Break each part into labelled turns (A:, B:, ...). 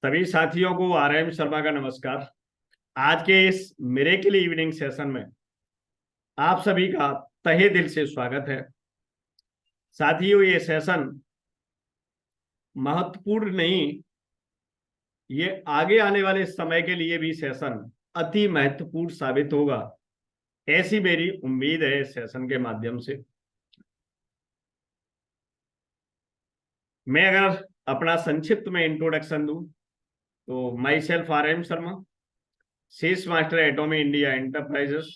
A: सभी साथियों को आरएम शर्मा का नमस्कार। आज के इस मिरेकल इवनिंग सेशन में आप सभी का तहे दिल से स्वागत है। साथियों, ये सेशन महत्वपूर्ण नहीं, ये आगे आने वाले समय के लिए भी सेशन अति महत्वपूर्ण साबित होगा, ऐसी मेरी उम्मीद है। इस सेशन के माध्यम से मैं अगर अपना संक्षिप्त में इंट्रोडक्शन दूं तो myself R M Sharma, sales master Atomy India enterprises.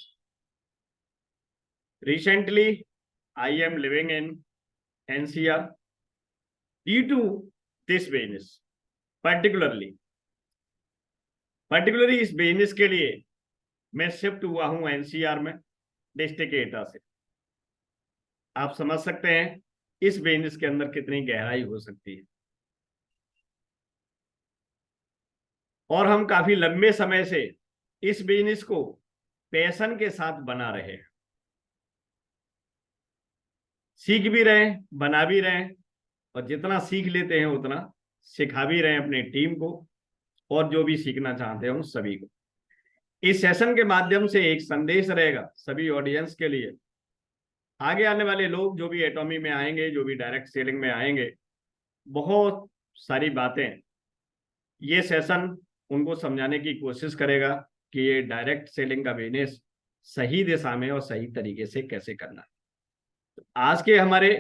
A: Recently, I am living in NCR. Due to this business, particularly इस बिजनेस के लिए मैं शिफ्ट हुआ हूं एनसीआर में, डिस्ट्रिक्ट एटा से। आप समझ सकते हैं इस बिजनेस के अंदर कितनी गहराई हो सकती है, और हम काफी लंबे समय से इस बिजनेस को पैशन के साथ बना रहे हैं, सीख भी रहे हैं, बना भी रहे हैं, और जितना सीख लेते हैं उतना सिखा भी रहे हैं अपनी टीम को, और जो भी सीखना चाहते हैं उन सभी को। इस सेशन के माध्यम से एक संदेश रहेगा सभी ऑडियंस के लिए। आगे आने वाले लोग जो भी एटॉमी में आएंगे, जो भी डायरेक्ट सेलिंग में आएंगे, बहुत सारी बातें ये सेशन उनको समझाने की कोशिश करेगा कि ये डायरेक्ट सेलिंग का बिजनेस सही दिशा में और सही तरीके से कैसे करना है। तो आज के हमारे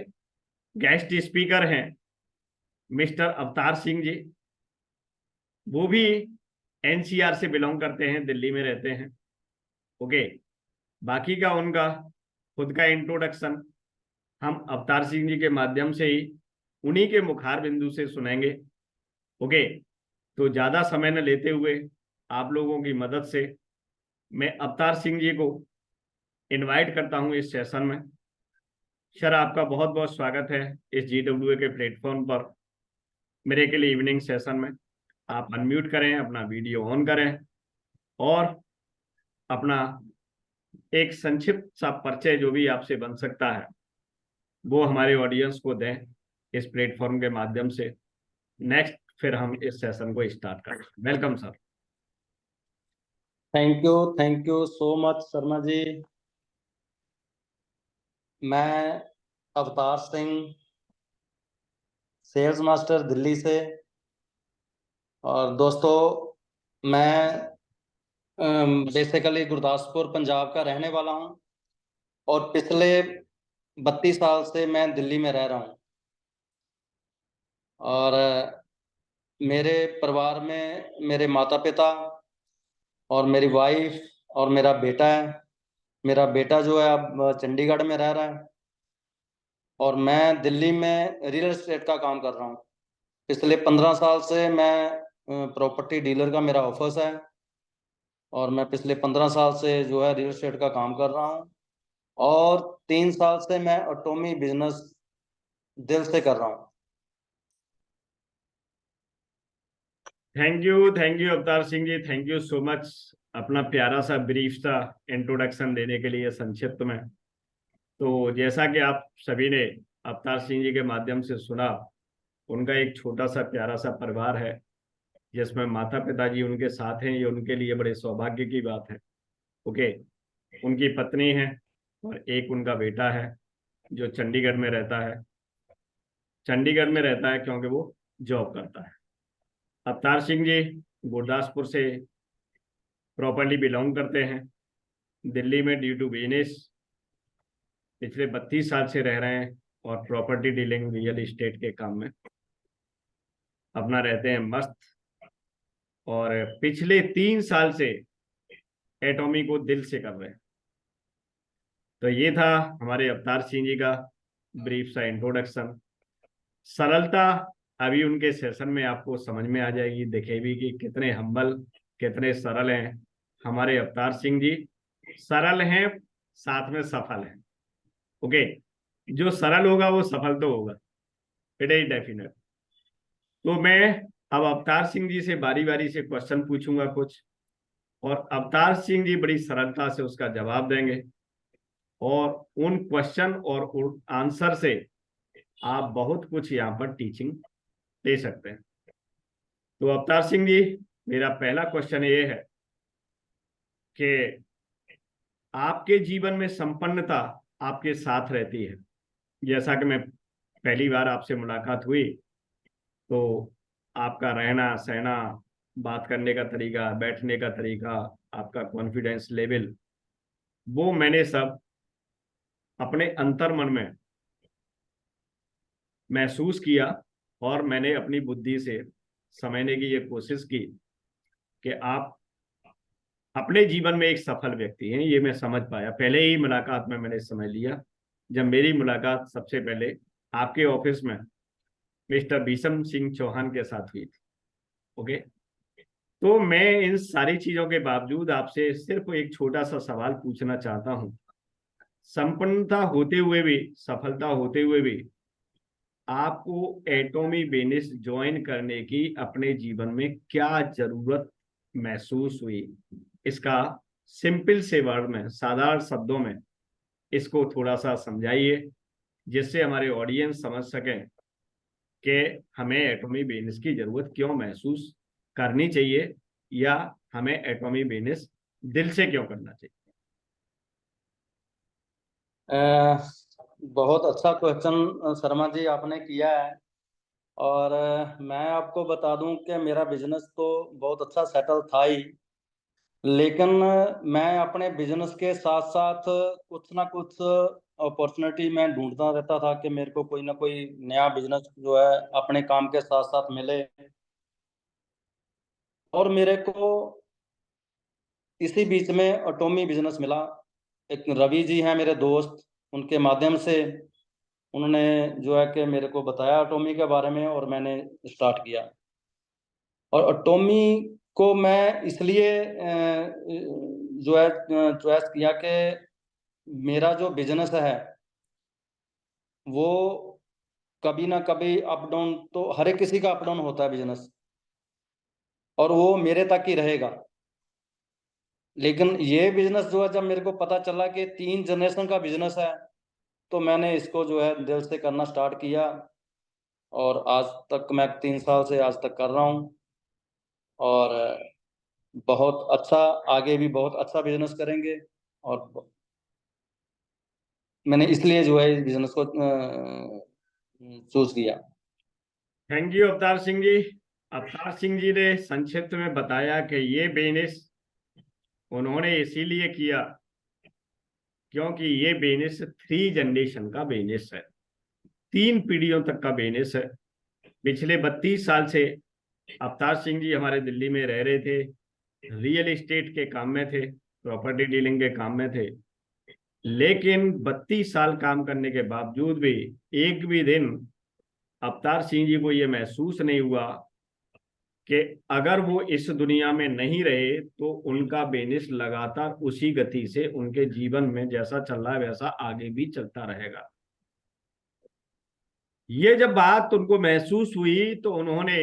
A: गेस्ट स्पीकर हैं मिस्टर अवतार सिंह जी। वो भी एनसीआर से बिलोंग करते हैं, दिल्ली में रहते हैं। ओके, बाकी का उनका खुद का इंट्रोडक्शन हम अवतार सिंह जी के माध्यम से ही उन्हीं के मुखार बिंदु से सुनेंगे। ओके, तो ज्यादा समय न लेते हुए आप लोगों की मदद से मैं अवतार सिंह जी को इनवाइट करता हूं इस सेशन में। सर, आपका बहुत बहुत स्वागत है इस जीडब्ल्यूए के प्लेटफॉर्म पर मेरे के लिए इवनिंग सेशन में। आप अनम्यूट करें, अपना वीडियो ऑन करें और अपना एक संक्षिप्त सा परिचय जो भी आपसे बन सकता है वो हमारे ऑडियंस को दें इस प्लेटफॉर्म के माध्यम से। नेक्स्ट फिर हम इस सेशन को स्टार्ट करें। Welcome sir.
B: Thank you so much Sharma ji. मैं अवतार सिंह, सेल्स मास्टर दिल्ली से। और दोस्तों, मैं बेसिकली गुरदासपुर पंजाब का रहने वाला हूं और पिछले 32 साल से मैं दिल्ली में रह रहा हूं। और मेरे परिवार में मेरे माता पिता और मेरी वाइफ और मेरा बेटा है। मेरा बेटा जो है अब चंडीगढ़ में रह रहा है और मैं दिल्ली में रियल एस्टेट का काम कर रहा हूँ। पिछले 15 साल से मैं प्रॉपर्टी डीलर का मेरा ऑफिस है और मैं पिछले 15 साल से जो है रियल एस्टेट का काम कर रहा हूँ और 3 साल से मैं एटॉमी बिजनेस दिल से कर रहा हूँ।
A: थैंक यू अवतार सिंह जी, थैंक यू सो मच अपना प्यारा सा ब्रीफ सा इंट्रोडक्शन देने के लिए संक्षिप्त में। तो जैसा कि आप सभी ने अवतार सिंह जी के माध्यम से सुना, उनका एक छोटा सा प्यारा सा परिवार है जिसमें माता पिताजी उनके साथ हैं। ये उनके लिए बड़े सौभाग्य की बात है। ओके, उनकी पत्नी है और एक उनका बेटा है जो चंडीगढ़ में रहता है। चंडीगढ़ में रहता है क्योंकि वो जॉब करता है। अवतार सिंह जी गुरदासपुर से प्रॉपर्ली बिलोंग करते हैं। दिल्ली में ड्यू टू बिजनेस पिछले 32 साल से रह रहे हैं और प्रॉपर्टी डीलिंग रियल एस्टेट के काम में अपना रहते हैं मस्त। और पिछले 3 साल से एटॉमी को दिल से कर रहे हैं। तो ये था हमारे अवतार सिंह जी का ब्रीफ सा इंट्रोडक्शन। सरलता अभी उनके सेशन में आपको समझ में आ जाएगी, दिखेगी कि कितने हम्बल, कितने सरल हैं हमारे अवतार सिंह जी। सरल हैं, साथ में सफल हैं। ओके, जो सरल होगा वो सफल तो होगा, इट इज डेफिनेट। तो मैं अब अवतार सिंह जी से बारी बारी से क्वेश्चन पूछूंगा कुछ, और अवतार सिंह जी बड़ी सरलता से उसका जवाब देंगे, और उन क्वेश्चन और आंसर से आप बहुत कुछ यहाँ पर टीचिंग दे सकते हैं। तो अवतार सिंह जी, मेरा पहला क्वेश्चन ये है कि आपके जीवन में संपन्नता आपके साथ रहती है। जैसा कि मैं पहली बार आपसे मुलाकात हुई, तो आपका रहना सहना, बात करने का तरीका, बैठने का तरीका, आपका कॉन्फिडेंस लेवल, वो मैंने सब अपने अंतर्मन में महसूस किया। और मैंने अपनी बुद्धि से समझने की ये कोशिश की कि आप अपने जीवन में एक सफल व्यक्ति हैं। ये मैं समझ पाया पहले ही मुलाकात में, मैंने समझ लिया जब मेरी मुलाकात सबसे पहले आपके ऑफिस में मिस्टर भीषम सिंह चौहान के साथ हुई थी। ओके, तो मैं इन सारी चीजों के बावजूद आपसे सिर्फ एक छोटा सा सवाल पूछना चाहता हूं। संपन्नता होते हुए भी, सफलता होते हुए भी, आपको एटॉमी बिजनेस ज्वाइन करने की अपने जीवन में क्या जरूरत महसूस हुई? इसका सिंपल से वर्ड में, साधारण शब्दों में इसको थोड़ा सा समझाइए, जिससे हमारे ऑडियंस समझ सकें कि हमें एटॉमी बिजनेस की जरूरत क्यों महसूस करनी चाहिए, या हमें एटॉमी बिजनेस दिल से क्यों करना चाहिए।
B: बहुत अच्छा क्वेश्चन शर्मा जी आपने किया है। और मैं आपको बता दूं कि मेरा बिजनेस तो बहुत अच्छा सेटल था ही, लेकिन मैं अपने बिजनेस के साथ साथ कुछ ना कुछ अपॉर्चुनिटी मैं ढूंढता रहता था कि मेरे को कोई ना कोई नया बिजनेस जो है अपने काम के साथ साथ मिले। और मेरे को इसी बीच में अटोमी बिजनेस मिला। एक रवि जी हैं मेरे दोस्त, उनके माध्यम से उन्होंने जो है कि मेरे को बताया अटोमी के बारे में, और मैंने स्टार्ट किया। और अटोमी को मैं इसलिए जो है चॉइस किया कि मेरा जो बिजनेस है वो कभी ना कभी अप डाउन तो हर एक किसी का अप डाउन होता है बिजनेस, और वो मेरे तक ही रहेगा। लेकिन ये बिजनेस जो है, जब मेरे को पता चला कि 3 जनरेशन का बिजनेस है, तो मैंने इसको जो है दिल से करना स्टार्ट किया। और आज तक मैं 3 साल से आज तक कर रहा हूँ। और बहुत अच्छा, आगे भी बहुत अच्छा बिजनेस करेंगे। और मैंने इसलिए जो है इस बिजनेस को चूज किया।
A: थैंक यू अवतार सिंह जी। अवतार सिंह जी ने संक्षिप्त में बताया कि ये बिजनेस उन्होंने इसीलिए किया क्योंकि ये बिजनेस 3 जनरेशन का बिजनेस है, 3 पीढ़ियों तक का बिजनेस है। पिछले 32 साल से अवतार सिंह जी हमारे दिल्ली में रह रहे थे, रियल एस्टेट के काम में थे, प्रॉपर्टी डीलिंग के काम में थे। लेकिन 32 साल काम करने के बावजूद भी एक भी दिन अवतार सिंह जी को ये महसूस नहीं हुआ कि अगर वो इस दुनिया में नहीं रहे तो उनका बिजनेस लगातार उसी गति से उनके जीवन में जैसा चल रहा है वैसा आगे भी चलता रहेगा। ये जब बात उनको महसूस हुई तो उन्होंने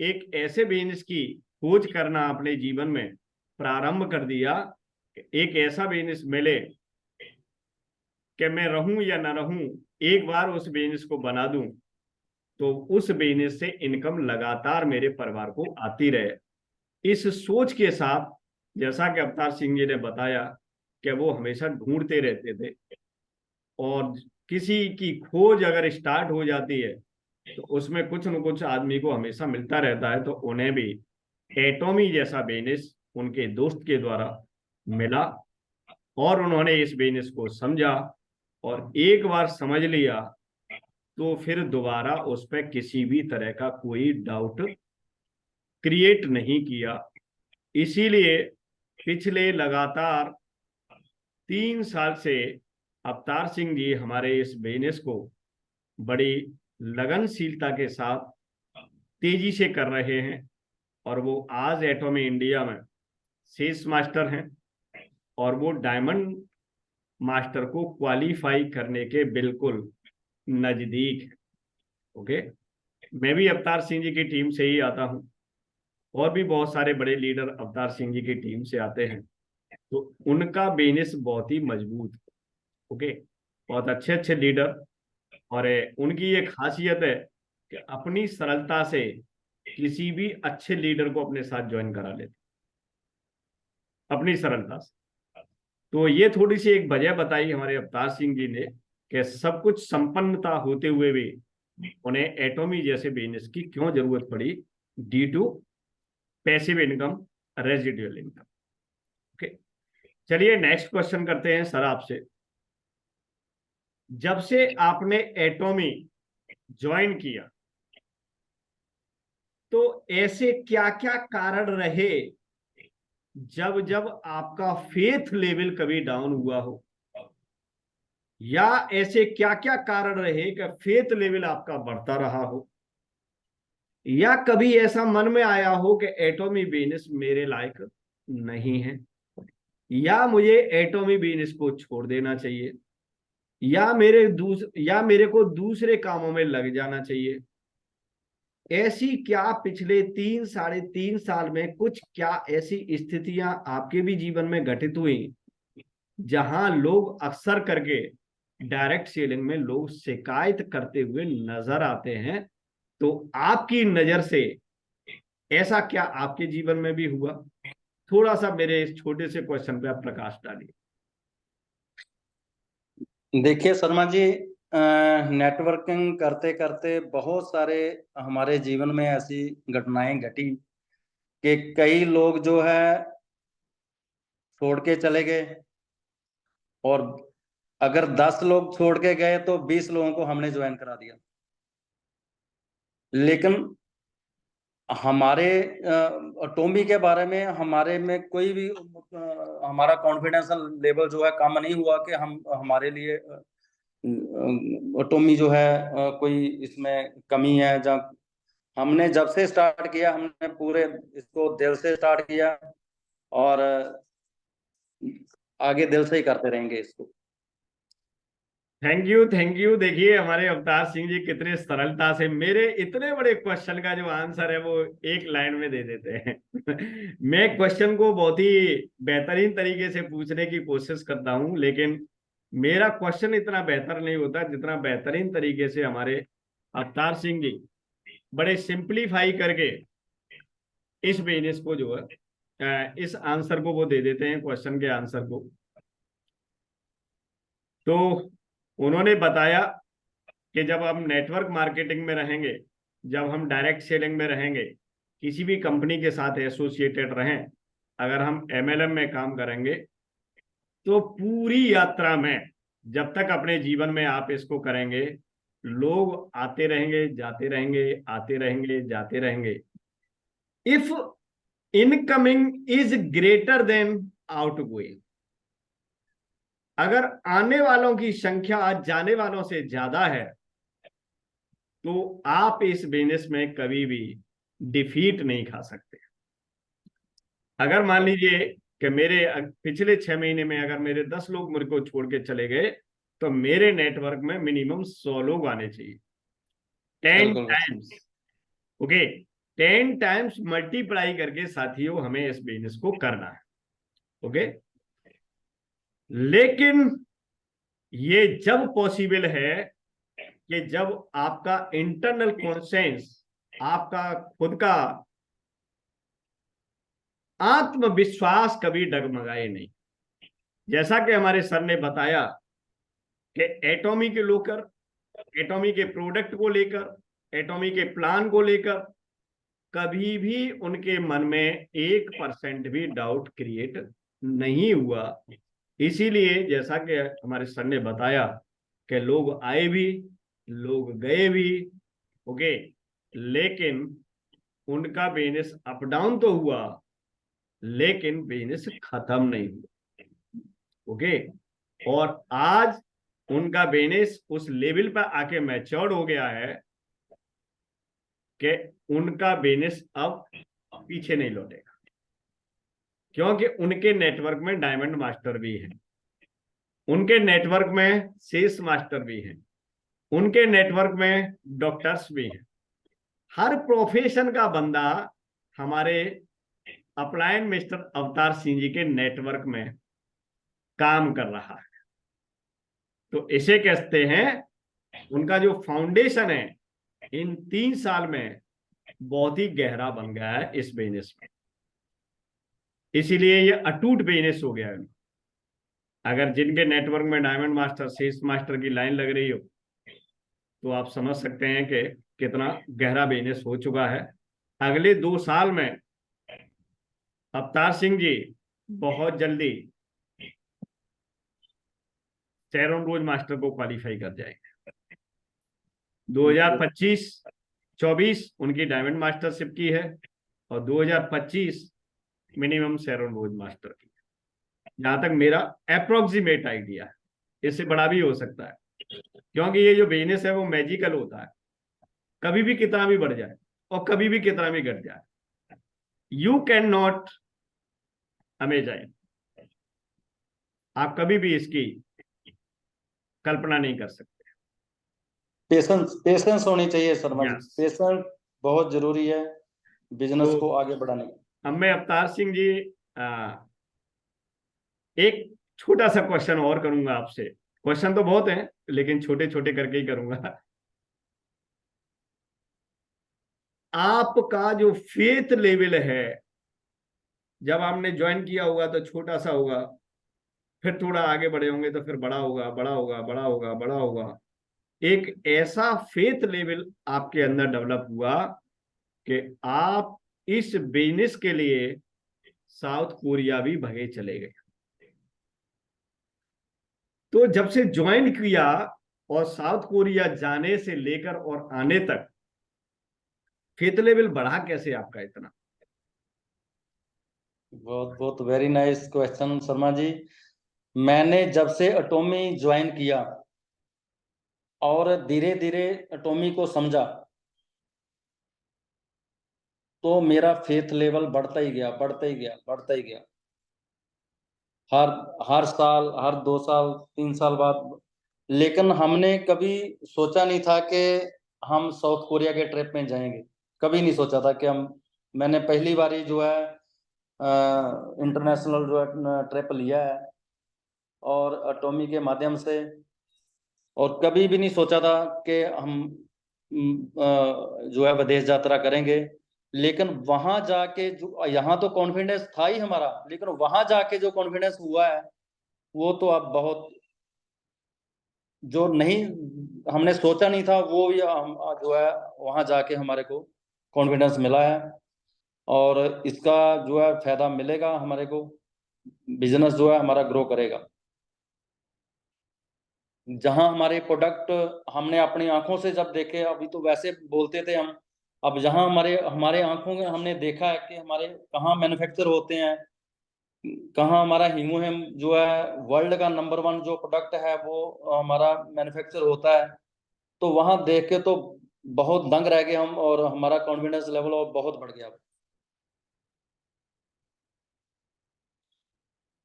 A: एक ऐसे बिजनेस की खोज करना अपने जीवन में प्रारंभ कर दिया, एक ऐसा बिजनेस मिले कि मैं रहूं या ना रहूं, एक बार उस बिजनेस को बना दूं तो उस बिजनेस से इनकम लगातार मेरे परिवार को आती रहे। इस सोच के साथ, जैसा कि अवतार सिंह जी ने बताया कि वो हमेशा ढूंढते रहते थे, और किसी की खोज अगर स्टार्ट हो जाती है तो उसमें कुछ न कुछ आदमी को हमेशा मिलता रहता है। तो उन्हें भी एटॉमी जैसा बिजनेस उनके दोस्त के द्वारा मिला, और उन्होंने इस बिजनेस को समझा, और एक बार समझ लिया तो फिर दोबारा उस पर किसी भी तरह का कोई डाउट क्रिएट नहीं किया। इसीलिए पिछले लगातार 3 साल से अवतार सिंह जी हमारे इस बिजनेस को बड़ी लगनशीलता के साथ तेजी से कर रहे हैं, और वो आज एटॉमी इंडिया में सेल्स मास्टर हैं, और वो डायमंड मास्टर को क्वालिफाई करने के बिल्कुल नजदीक है। ओके, मैं भी अवतार सिंह जी की टीम से ही आता हूँ, और भी बहुत सारे बड़े लीडर अवतार सिंह जी की टीम से आते हैं। तो उनका बिजनेस बहुत ही मजबूत है। ओके, बहुत अच्छे अच्छे लीडर, और उनकी ये खासियत है कि अपनी सरलता से किसी भी अच्छे लीडर को अपने साथ ज्वाइन करा लेते अपनी सरलता से। तो ये थोड़ी सी एक वजह बताई हमारे अवतार सिंह जी ने कि सब कुछ संपन्नता होते हुए भी उन्हें एटॉमी जैसे बिजनेस की क्यों जरूरत पड़ी, due to passive income, residual income. Okay, चलिए नेक्स्ट क्वेश्चन करते हैं सर आपसे। जब से आपने एटॉमी ज्वाइन किया तो ऐसे क्या क्या कारण रहे जब जब आपका फेथ लेवल कभी डाउन हुआ हो, या ऐसे क्या क्या कारण रहे कि फेथ लेवल आपका बढ़ता रहा हो, या कभी ऐसा मन में आया हो कि एटॉमी बिजनेस मेरे लायक नहीं है, या मुझे एटॉमी बिजनेस को छोड़ देना चाहिए, या मेरे को दूसरे कामों में लग जाना चाहिए। ऐसी क्या पिछले 3 साढ़े 3 साल में कुछ क्या ऐसी स्थितियां आपके भी जीवन में घटित हुई जहां लोग अक्सर करके डायरेक्ट सेलिंग में लोग शिकायत करते हुए नजर आते हैं? तो आपकी नजर से ऐसा क्या आपके जीवन में भी हुआ? थोड़ा सा मेरे इस छोटे से क्वेश्चन पे आप प्रकाश डालिए।
B: देखिए शर्मा जी, नेटवर्किंग करते करते बहुत सारे हमारे जीवन में ऐसी घटनाएं घटी कि कई लोग जो है छोड़ के चले गए, और अगर 10 लोग छोड़ के गए तो 20 लोगों को हमने ज्वाइन करा दिया। लेकिन हमारे टोमी के बारे में हमारे में कोई भी हमारा कॉन्फिडेंशियल लेवल जो है कम नहीं हुआ कि हम हमारे लिए टोमी जो है कोई इसमें कमी है। जब हमने जब से स्टार्ट किया हमने पूरे इसको दिल से स्टार्ट किया, और आगे दिल से ही करते रहेंगे इसको।
A: Thank you, thank you. देखिए हमारे अवतार सिंह जी कितने सरलता से मेरे इतने बड़े क्वेश्चन का जो आंसर है वो एक लाइन में दे देते हैं। मैं क्वेश्चन को बहुत ही बेहतरीन तरीके से पूछने की कोशिश करता हूं, लेकिन मेरा क्वेश्चन इतना बेहतर नहीं होता जितना बेहतरीन तरीके से हमारे अवतार सिंह जी बड़े सिंप्लीफाई करके इस बिजनेस को जो है इस आंसर को वो दे देते हैं, क्वेश्चन के आंसर को। तो उन्होंने बताया कि जब हम नेटवर्क मार्केटिंग में रहेंगे, जब हम डायरेक्ट सेलिंग में रहेंगे, किसी भी कंपनी के साथ एसोसिएटेड रहें, अगर हम एमएलएम में काम करेंगे तो पूरी यात्रा में जब तक अपने जीवन में आप इसको करेंगे, लोग आते रहेंगे जाते रहेंगे, आते रहेंगे जाते रहेंगे। If incoming is greater than outgoing, अगर आने वालों की संख्या जाने वालों से ज्यादा है तो आप इस बिजनेस में कभी भी डिफीट नहीं खा सकते। अगर मान लीजिए कि मेरे पिछले 6 महीने में अगर मेरे 10 लोग मेरे को छोड़ के चले गए तो मेरे नेटवर्क में मिनिमम 100 लोग आने चाहिए। 10
B: बिल्कुल
A: टाइम्स, ओके, 10 टाइम्स मल्टीप्लाई करके साथियों हमें इस बिजनेस को करना है। ओके, लेकिन ये जब पॉसिबल है कि जब आपका इंटरनल कॉन्सेंस, आपका खुद का आत्मविश्वास कभी डगमगाए नहीं। जैसा कि हमारे सर ने बताया कि एटॉमी के लेकर, एटॉमी के प्रोडक्ट को लेकर, एटॉमी के प्लान को लेकर कभी भी उनके मन में 1% भी डाउट क्रिएट नहीं हुआ। इसीलिए जैसा कि हमारे सर ने बताया कि लोग आए भी, लोग गए भी, ओके, लेकिन उनका बिजनेस अप डाउन तो हुआ लेकिन बिजनेस खत्म नहीं हुआ। ओके, और आज उनका बिजनेस उस लेवल पर आके मैच्योर्ड हो गया है कि उनका बिजनेस अब पीछे नहीं लौटेगा, क्योंकि उनके नेटवर्क में डायमंड मास्टर भी हैं, उनके नेटवर्क में सेल्स मास्टर भी हैं, उनके नेटवर्क में डॉक्टर्स भी हैं। हर प्रोफेशन का बंदा हमारे अपलायन मिस्टर अवतार सिंह जी के नेटवर्क में काम कर रहा है। तो इसे कहते हैं उनका जो फाउंडेशन है इन 3 साल में बहुत ही गहरा बन गया है इस बिजनेस में, इसीलिए ये अटूट बिजनेस हो गया है। अगर जिनके नेटवर्क में डायमंड मास्टर, सेल्स मास्टर की लाइन लग रही हो, तो आप समझ सकते हैं कि कितना गहरा बिजनेस हो चुका है। अगले 2 साल में अवतार सिंह जी बहुत जल्दी शेरॉन रोज मास्टर को क्वालिफाई कर जाएंगे। 2025-24 उनकी डायमंड मास्टरशिप की है, और 2025 मिनिमम शेरॉन रोज मास्टर की, जहां तक मेरा अप्रोक्सीमेट आइडिया है। इससे बड़ा भी हो सकता है, क्योंकि ये जो बिजनेस है वो मैजिकल होता है, कभी भी कितना भी बढ़ जाए और कभी भी कितना भी घट जाए। यू कैन नॉट अमेजाइन, आप कभी भी इसकी कल्पना नहीं कर सकते।
B: पेशेंस पेशेंस होनी चाहिए शर्मा जी,
A: यस।
B: पेशेंस बहुत जरूरी है बिजनेस
A: तो
B: को आगे बढ़ाने में।
A: अब मैं अवतार सिंह जी आ, एक छोटा सा क्वेश्चन और करूंगा आपसे। क्वेश्चन तो बहुत हैं, लेकिन छोटे छोटे करके ही करूंगा। आपका जो फेथ लेवल है, जब आपने ज्वाइन किया होगा तो छोटा सा होगा, फिर थोड़ा आगे बढ़े होंगे तो फिर बड़ा होगा, बड़ा होगा, बड़ा होगा, बड़ा होगा। एक ऐसा फेथ लेवल आपके अंदर डेवलप हुआ कि आप इस बिजनेस के लिए साउथ कोरिया भी भगे चले गए। तो जब से ज्वाइन किया और साउथ कोरिया जाने से लेकर और आने तक फेथ लेवल बढ़ा कैसे आपका इतना?
B: बहुत बहुत very nice question Sharma ji. मैंने जब से एटॉमी ज्वाइन किया और धीरे धीरे एटॉमी को समझा, तो मेरा फेथ लेवल बढ़ता ही गया, बढ़ता ही गया, बढ़ता ही गया। हर हर साल, हर 2 साल, 3 साल बाद। लेकिन हमने कभी सोचा नहीं था कि हम साउथ कोरिया के ट्रिप में जाएंगे। कभी नहीं सोचा था कि हम, मैंने पहली बार ही जो है इंटरनेशनल जो है ट्रिप लिया है, और एटॉमी के माध्यम से। और कभी भी नहीं सोचा था कि हम जो है विदेश यात्रा करेंगे। लेकिन वहां जाके जो, यहाँ तो कॉन्फिडेंस था ही हमारा, लेकिन वहां जाके जो कॉन्फिडेंस हुआ है वो तो अब बहुत, जो नहीं हमने सोचा नहीं था वो भी हम जो है वहां जाके हमारे को कॉन्फिडेंस मिला है। और इसका जो है फायदा मिलेगा हमारे को, बिजनेस जो है हमारा ग्रो करेगा। जहां हमारे प्रोडक्ट हमने अपनी आंखों से जब देखे, अभी तो वैसे बोलते थे हम, अब जहां हमारे हमारे आंखों में हमने देखा है कि हमारे कहाँ मैन्युफैक्चर होते हैं, कहाँ हमारा हीमोहेम जो है वर्ल्ड का नंबर 1 जो प्रोडक्ट है वो हमारा मैन्युफैक्चर होता है। तो वहां देख के तो बहुत दंग रह गए हम, और हमारा कॉन्फिडेंस लेवल और बहुत बढ़ गया।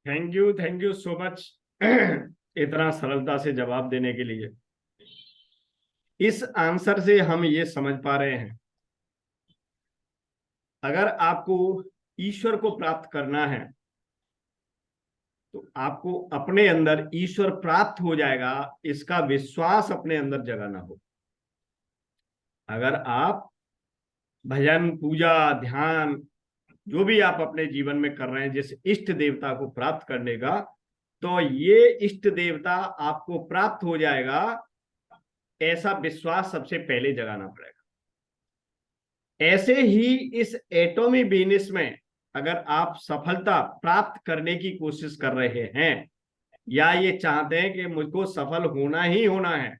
A: थैंक यू सो मच इतना सरलता से जवाब देने के लिए। इस आंसर से हम ये समझ पा रहे हैं, अगर आपको ईश्वर को प्राप्त करना है तो आपको अपने अंदर ईश्वर प्राप्त हो जाएगा, इसका विश्वास अपने अंदर जगाना हो। अगर आप भजन, पूजा, ध्यान, जो भी आप अपने जीवन में कर रहे हैं जिस इष्ट देवता को प्राप्त करने का, तो ये इष्ट देवता आपको प्राप्त हो जाएगा, ऐसा विश्वास सबसे पहले जगाना पड़ेगा। ऐसे ही इस एटॉमी बिजनेस में अगर आप सफलता प्राप्त करने की कोशिश कर रहे हैं, या ये चाहते हैं कि मुझको सफल होना ही होना है,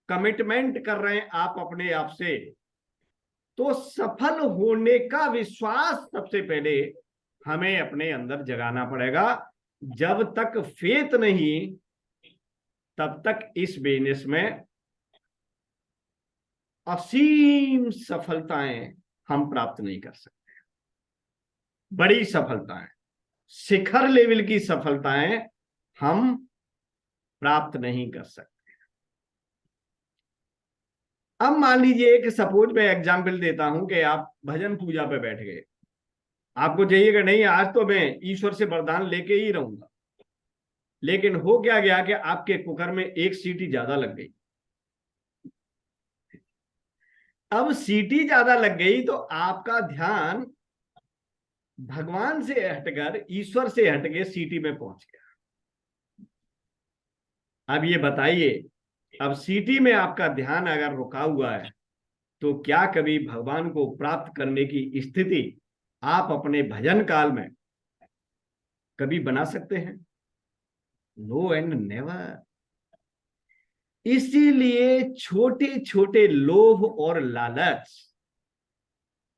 A: कमिटमेंट कर रहे हैं आप अपने आप से, तो सफल होने का विश्वास सबसे पहले हमें अपने अंदर जगाना पड़ेगा। जब तक फेथ नहीं, तब तक इस बिजनेस में असीम सफलताएं हम प्राप्त नहीं कर सकते। बड़ी सफलताएं, शिखर लेवल की सफलताएं हम प्राप्त नहीं कर सकते। अब मान लीजिए कि सपोज मैं एग्जाम्पल देता हूं कि आप भजन पूजा पे बैठ गए, आपको चाहिए कि नहीं आज तो मैं ईश्वर से वरदान लेके ही रहूंगा, लेकिन हो क्या गया कि आपके कुकर में एक सीटी ज्यादा लग गई। अब सीटी ज्यादा लग गई तो आपका ध्यान भगवान से हटकर, ईश्वर से हटके सीटी में पहुंच गया। अब ये बताइए, अब सीटी में आपका ध्यान अगर रुका हुआ है तो क्या कभी भगवान को प्राप्त करने की स्थिति आप अपने भजन काल में कभी बना सकते हैं? No and never. इसीलिए छोटे छोटे लोभ और लालच,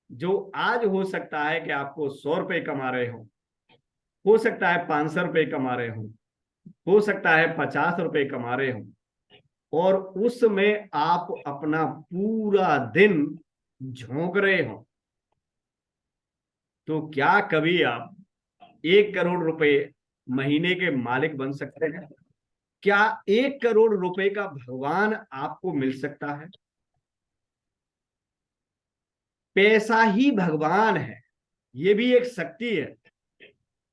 A: जो आज हो सकता है कि आपको 100 रुपए कमा रहे हो सकता है 500 रुपए कमा रहे हो सकता है 50 रुपए कमा रहे हो, और उसमें आप अपना पूरा दिन झोंक रहे हो, तो क्या कभी आप 1 करोड़ रुपए महीने के मालिक बन सकते हैं? क्या 1 करोड़ रुपए का भगवान आपको मिल सकता है? पैसा ही भगवान है, ये भी एक शक्ति है।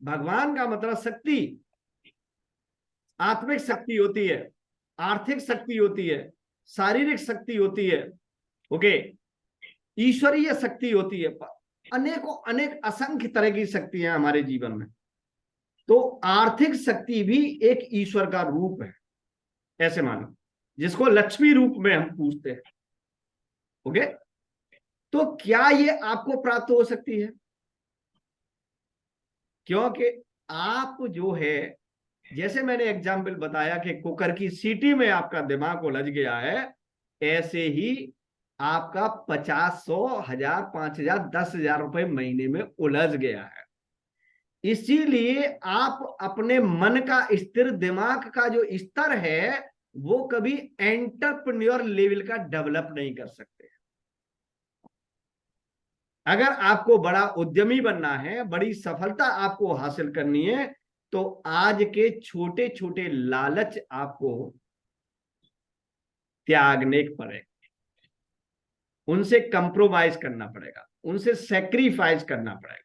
A: भगवान का मतलब शक्ति, आत्मिक शक्ति होती है, आर्थिक शक्ति होती है, शारीरिक शक्ति होती है, ओके, ईश्वरीय शक्ति होती है, अनेकों अनेक असंख्य तरह की शक्तियां हमारे जीवन में। तो आर्थिक शक्ति भी एक ईश्वर का रूप है, ऐसे मानो, जिसको लक्ष्मी रूप में हम पूछते हैं, ओके। तो क्या ये आपको प्राप्त हो सकती है? क्योंकि आप जो है, जैसे मैंने एग्जाम्पल बताया कि कुकर की सीटी में आपका दिमाग उलझ गया है, ऐसे ही आपका 50, 100, 1000, 5000, 10,000 रुपए महीने में उलझ गया है। इसीलिए आप अपने मन का स्थिर, दिमाग का जो स्तर है, वो कभी एंटरप्रेन्योर लेवल का डेवलप नहीं कर सकते। अगर आपको बड़ा उद्यमी बनना है, बड़ी सफलता आपको हासिल करनी है, तो आज के छोटे छोटे लालच आपको त्यागने पड़ेगा, उनसे कंप्रोमाइज करना पड़ेगा, उनसे सेक्रीफाइस करना पड़ेगा।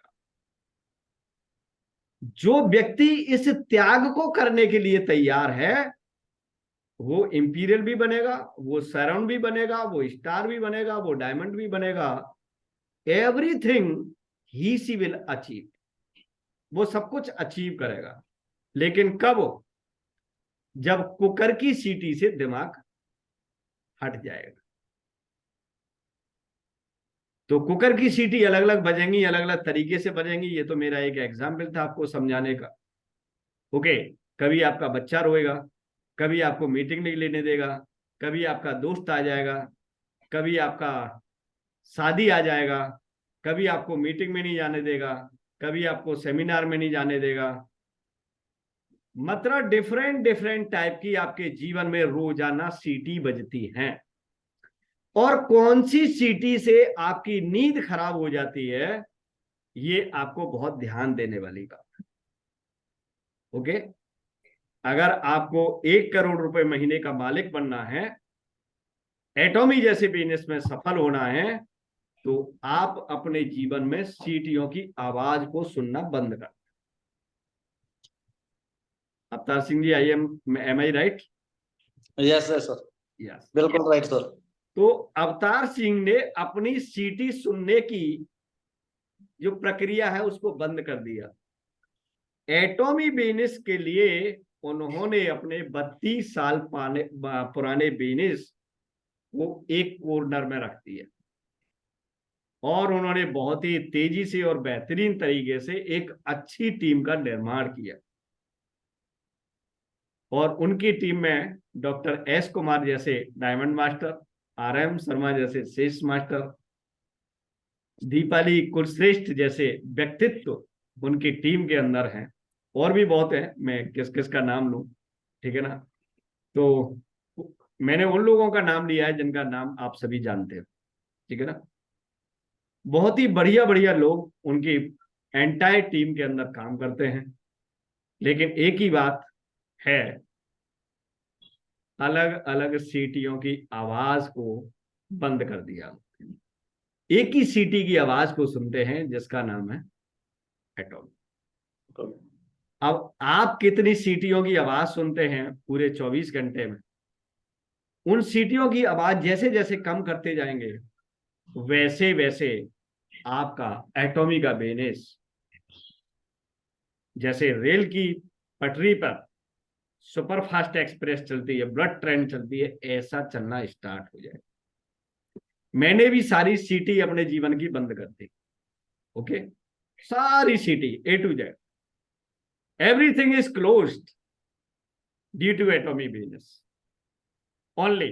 A: जो व्यक्ति इस त्याग को करने के लिए तैयार है, वो इंपीरियल भी बनेगा, वो सराउंड भी बनेगा, वो स्टार भी बनेगा, वो डायमंड भी बनेगा। Everything he she will achieve, वो सब कुछ अचीव करेगा। लेकिन कब? जब कुकर की सीटी से दिमाग हट जाएगा। तो कुकर की सीटी अलग अलग बजेंगी, अलग अलग तरीके से बजेंगी। ये तो मेरा एक एग्जाम्पल था आपको समझाने का, ओके। कभी आपका बच्चा रोएगा, कभी आपको मीटिंग नहीं लेने देगा, कभी आपका दोस्त आ जाएगा, कभी आपका शादी आ जाएगा, कभी आपको मीटिंग में नहीं जाने देगा, कभी आपको सेमिनार में नहीं जाने देगा। मतलब डिफरेंट डिफरेंट टाइप की आपके जीवन में रोजाना सीटी बजती हैं। और कौन सी सीटी से आपकी नींद खराब हो जाती है, ये आपको बहुत ध्यान देने वाली बात है, ओके। अगर आपको 1 करोड़ रुपए महीने का मालिक बनना है, एटॉमी जैसे बिजनेस में सफल होना है, तो आप अपने जीवन में सीटियों की आवाज को सुनना बंद कर। Avtar Singh ji, am I right?
B: Yes yes sir,
A: yes.
B: बिल्कुल राइट सर।
A: तो अवतार सिंह ने अपनी सीटी सुनने की जो प्रक्रिया है उसको बंद कर दिया। एटॉमी बिजनेस के लिए उन्होंने अपने 32 साल पुराने बिजनेस को एक कॉर्नर में रख दिया, और उन्होंने बहुत ही तेजी से और बेहतरीन तरीके से एक अच्छी टीम का निर्माण किया। और उनकी टीम में डॉक्टर एस कुमार जैसे diamond master, R M Sharma जैसे शेष मास्टर, दीपाली कुलश्रेष्ठ जैसे व्यक्तित्व उनकी टीम के अंदर हैं। और भी बहुत है, मैं किस किस का नाम लूं, ठीक है ना। तो मैंने उन लोगों का नाम लिया है जिनका नाम आप सभी जानते हो, ठीक है ना। बहुत ही बढ़िया बढ़िया लोग उनकी एंटायर टीम के अंदर काम करते हैं। लेकिन एक ही बात है, अलग अलग सीटियों की आवाज को बंद कर दिया। एक ही सीटी की आवाज को सुनते हैं जिसका नाम है एटॉम। अब आप कितनी सीटियों की आवाज सुनते हैं पूरे 24 घंटे में? उन सीटियों की आवाज जैसे जैसे कम करते जाएंगे, वैसे वैसे आपका एटॉमी का बिजनेस जैसे रेल की पटरी पर सुपर फास्ट एक्सप्रेस चलती है, बुलेट ट्रेन चलती है, ऐसा चलना स्टार्ट हो जाए। मैंने भी सारी सिटी अपने जीवन की बंद कर दी। ओके, सारी city A to Z, everything is closed due to Atomy business only.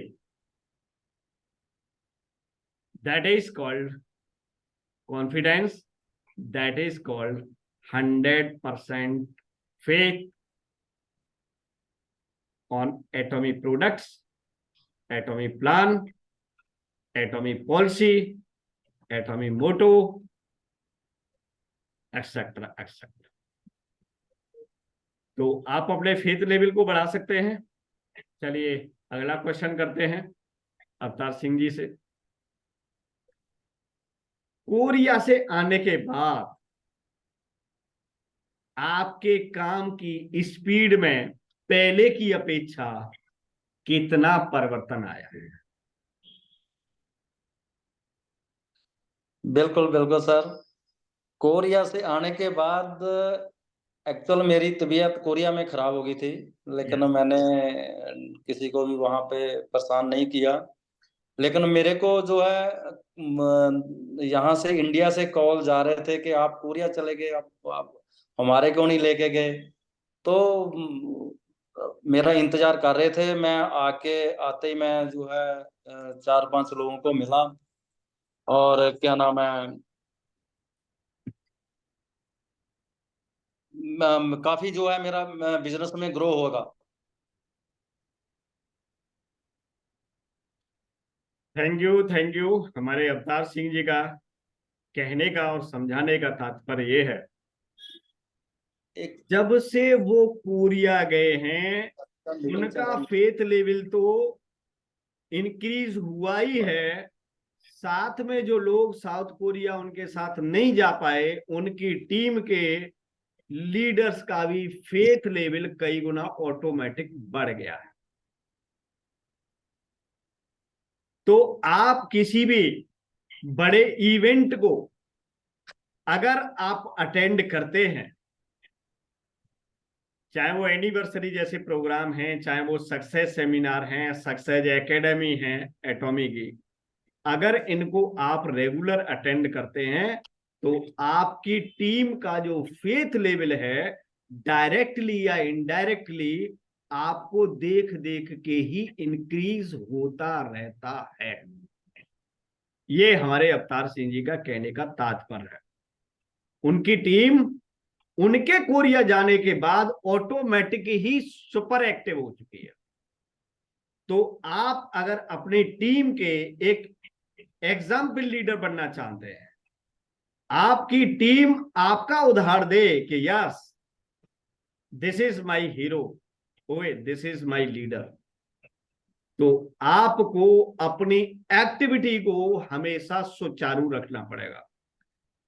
A: That is called confidence, that is called 100% faith on atomic products, atomic plan, atomic policy, atomic motto, etcetera etcetera. तो आप अपने faith level को बढ़ा सकते हैं। चलिए अगला question करते हैं अवतार सिंह जी से। कोरिया से आने के बाद आपके काम की स्पीड में पहले की अपेक्षा कितना परिवर्तन आया है?
B: बिल्कुल बिल्कुल सर। कोरिया से आने के बाद एक्चुअल मेरी तबीयत कोरिया में खराब हो गई थी, लेकिन
A: Yes.
B: मैंने किसी को भी वहां पे परेशान नहीं किया। लेकिन मेरे को जो है यहाँ से इंडिया से कॉल जा रहे थे कि आप कोरिया चले गए, आप हमारे क्यों नहीं लेके गए। तो मेरा इंतजार कर रहे थे। मैं आते ही मैं जो है 4-5 लोगों को मिला, और क्या नाम है, काफी जो है मेरा बिजनेस में ग्रो होगा।
A: Thank you. हमारे अवतार सिंह जी का कहने का और समझाने का तात्पर्य ये है,
B: एक
A: जब से वो कोरिया गए हैं उनका फेथ लेवल तो इंक्रीज हुआ ही है, साथ में जो लोग साउथ कोरिया उनके साथ नहीं जा पाए उनकी टीम के लीडर्स का भी फेथ लेवल कई गुना ऑटोमेटिक बढ़ गया है। तो आप किसी भी बड़े इवेंट को अगर आप अटेंड करते हैं, चाहे वो एनिवर्सरी जैसे प्रोग्राम हैं, चाहे वो सक्सेस सेमिनार हैं, सक्सेस एकेडमी है एटॉमी की, अगर इनको आप रेगुलर अटेंड करते हैं तो आपकी टीम का जो फेथ लेवल है डायरेक्टली या इनडायरेक्टली आपको देख देख के ही इंक्रीज होता रहता है। ये हमारे अवतार सिंह जी का कहने का तात्पर्य है। उनकी टीम उनके कोरिया जाने के बाद ऑटोमेटिक ही सुपर एक्टिव हो चुकी है। तो आप अगर अपनी टीम के एक एग्जाम्पल लीडर बनना चाहते हैं, आपकी टीम आपका उदाहरण दे कि yes this is my hero, ओए दिस इज माय लीडर, तो आपको अपनी एक्टिविटी को हमेशा सुचारू रखना पड़ेगा।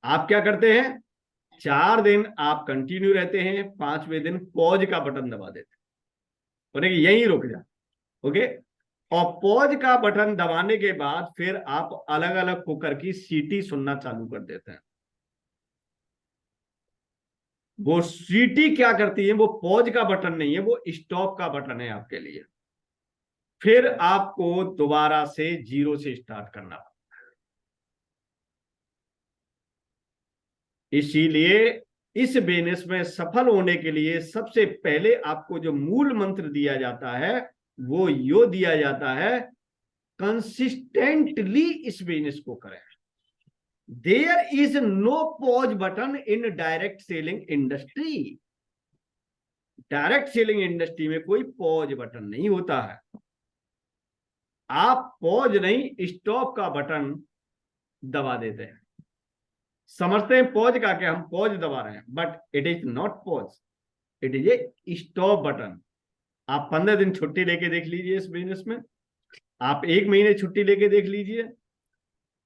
A: आप क्या करते हैं, 4 दिन आप कंटिन्यू रहते हैं, 5वें दिन पॉज का बटन दबा देते हैं और यहीं रुक जा। ओके, और पॉज का बटन दबाने के बाद फिर आप अलग अलग कुकर की सीटी सुनना चालू कर देते हैं। वो सीटी क्या करती है, वो पॉज का बटन नहीं है, वो स्टॉप का बटन है आपके लिए। फिर आपको दोबारा से जीरो से स्टार्ट करना। इसीलिए इस बिजनेस में सफल होने के लिए सबसे पहले आपको जो मूल मंत्र दिया जाता है वो यो दिया जाता है, कंसिस्टेंटली इस बिजनेस को करें। There is no pause button in direct selling industry. Direct selling industry में कोई पॉज बटन नहीं होता है। आप पॉज नहीं स्टॉप का बटन दबा देते हैं, समझते हैं पॉज का क्या हम पॉज दबा रहे हैं, but it is not pause, it is a stop button. आप 15 दिन छुट्टी लेके देख लीजिए इस बिजनेस में, आप 1 महीने छुट्टी लेके देख लीजिए,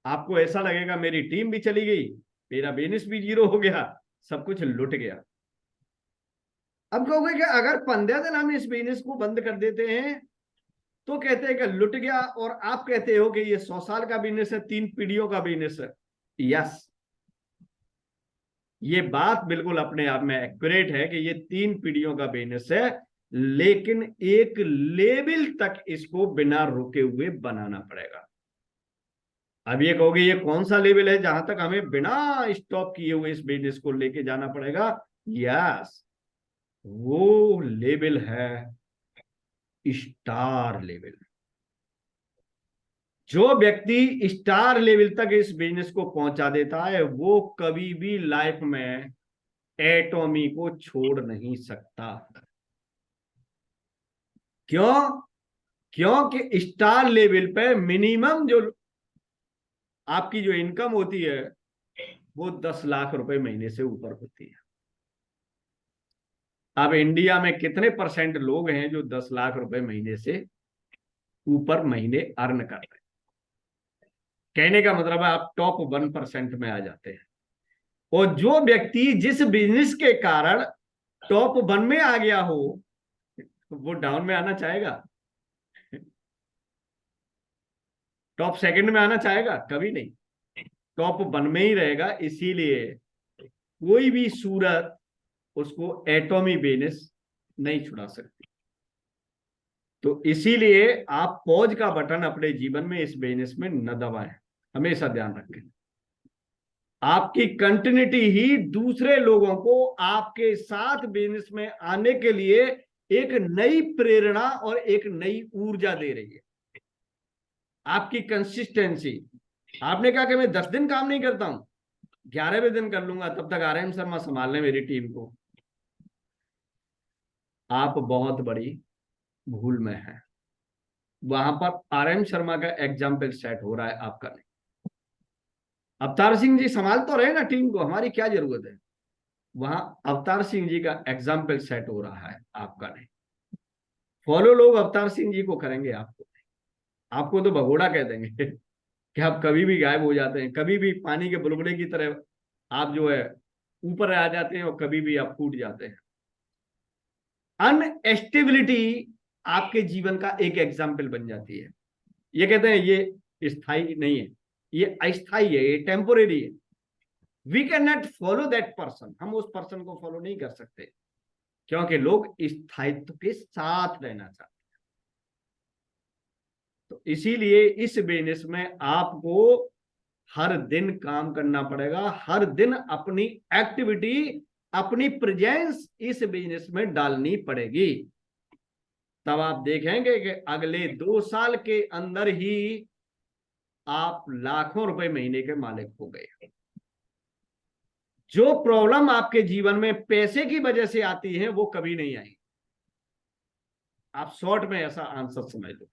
A: आपको ऐसा लगेगा मेरी टीम भी चली गई, मेरा बिजनेस भी जीरो हो गया, सब कुछ लुट गया। अब कहोगे कि अगर 15 दिन हम इस बिजनेस को बंद कर देते हैं तो कहते हैं कि लुट गया, और आप कहते हो कि ये 100 साल का बिजनेस है, 3 पीढ़ियों का बिजनेस है। यस, ये बात बिल्कुल अपने आप में एक्यूरेट है कि ये 3 पीढ़ियों का बिजनेस है, लेकिन एक लेवल तक इसको बिना रुके हुए बनाना पड़ेगा। अब ये कहोगे ये कौन सा लेवल है जहां तक हमें बिना स्टॉप किए हुए इस बिजनेस को लेके जाना पड़ेगा? यस, वो लेवल है स्टार लेवल। जो व्यक्ति स्टार लेवल तक इस बिजनेस को पहुंचा देता है वो कभी भी लाइफ में एटॉमी को छोड़ नहीं सकता। क्यों? क्योंकि स्टार लेवल पे मिनिमम जो आपकी जो इनकम होती है वो 10 लाख रुपए महीने से ऊपर होती है। अब इंडिया में कितने परसेंट लोग हैं जो 10 लाख रुपए महीने से ऊपर महीने अर्न कर रहे हैं? कहने का मतलब है आप टॉप 1% में आ जाते हैं। और जो व्यक्ति जिस बिजनेस के कारण टॉप 1 में आ गया हो वो डाउन में आना चाहेगा? टॉप 2 में आना चाहेगा? कभी नहीं। टॉप 1 में ही रहेगा। इसीलिए कोई भी सूरत उसको एटॉमी बिजनेस नहीं छुड़ा सकती। तो इसीलिए आप पॉज का बटन अपने जीवन में इस बिजनेस में न दबाएं, हमेशा ध्यान रखें। आपकी कंटिन्यूटी ही दूसरे लोगों को आपके साथ बिजनेस में आने के लिए एक नई प्रेरणा और एक नई ऊर्जा दे रही है। आपकी कंसिस्टेंसी। आपने कहा कि मैं 10 दिन काम नहीं करता हूं, 11वें दिन कर लूंगा, तब तक RM शर्मा संभाल लें मेरी टीम को। आप बहुत बड़ी भूल में हैं। वहां पर RM शर्मा का एग्जाम्पल सेट हो रहा है, आपका नहीं। अवतार सिंह जी संभाल तो रहे ना टीम को, हमारी क्या जरूरत है? वहां अवतार सिंह जी का एग्जाम्पल सेट हो रहा है, आपका नहीं। फॉलो लोग अवतार सिंह जी को करेंगे, आपको नहीं। आपको तो भगोड़ा कह देंगे कि आप कभी भी गायब हो जाते हैं, कभी भी पानी के बुलबुले की तरह आप जो है ऊपर आ जाते हैं और कभी भी आप फूट जाते हैं। अनस्टेबिलिटी आपके जीवन का एक एग्जाम्पल बन जाती है। ये कहते हैं ये स्थायी नहीं है, ये अस्थायी है, ये टेम्पोरेरी है। We can not follow that person. हम उस पर्सन को फॉलो नहीं कर सकते क्योंकि लोग स्थायित्व के साथ रहना चाहते हैं। तो इसीलिए इस बिजनेस में आपको हर दिन काम करना पड़ेगा, हर दिन अपनी एक्टिविटी, अपनी प्रेजेंस इस बिजनेस में डालनी पड़ेगी। तब आप देखेंगे कि अगले 2 साल के अंदर ही आप लाखों रुपए महीने के मालिक हो गए। जो प्रॉब्लम आपके जीवन में पैसे की वजह से आती है वो कभी नहीं आएगी। आप शॉर्ट में ऐसा आंसर समझ लो,